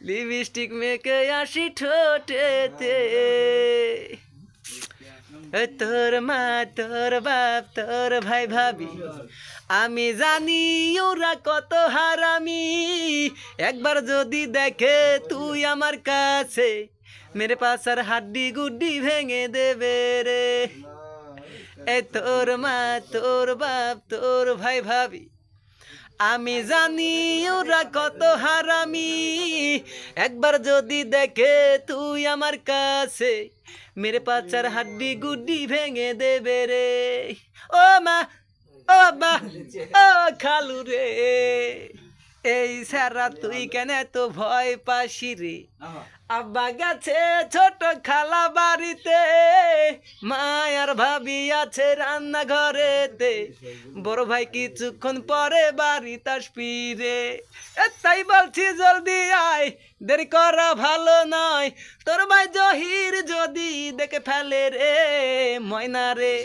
Lipstick মেখে আসি ঠোঁটেতে। এ তোর মা তোর বাপ তোর ভাই ভাবি আমি জানি ওরা কত হারামি। একবার যদি দেখে তুই আমার কাছে মেরে পাশার হাড্ডি গুড্ডি ভেঙে দেবে রে। এ তোর মা তোর বাপ তোর ভাই ভাবি আমি জানি ওরা কত হারামি। একবার যদি দেখে তুই আমার কাছে মেরে পাচার হাড্ডি গুড্ডি ভেঙে দেবে রে। ও মা ও বাবা ও খালু রে, এই সারা তুই কেন তো ভয় পাসি রে। আব্বা গেছে ছোট খালা বাড়িতে, মায়ার ভাবি আছে রান্না ঘরেতে, বড় ভাই কিছুক্ষণ পরে বাড়িতে আসবি রে। তাই বলছি জলদি আয়, দেরি করা ভালো নয়, তোর ভাই জহির যদি দেখে ফেলে রে ময়না রে।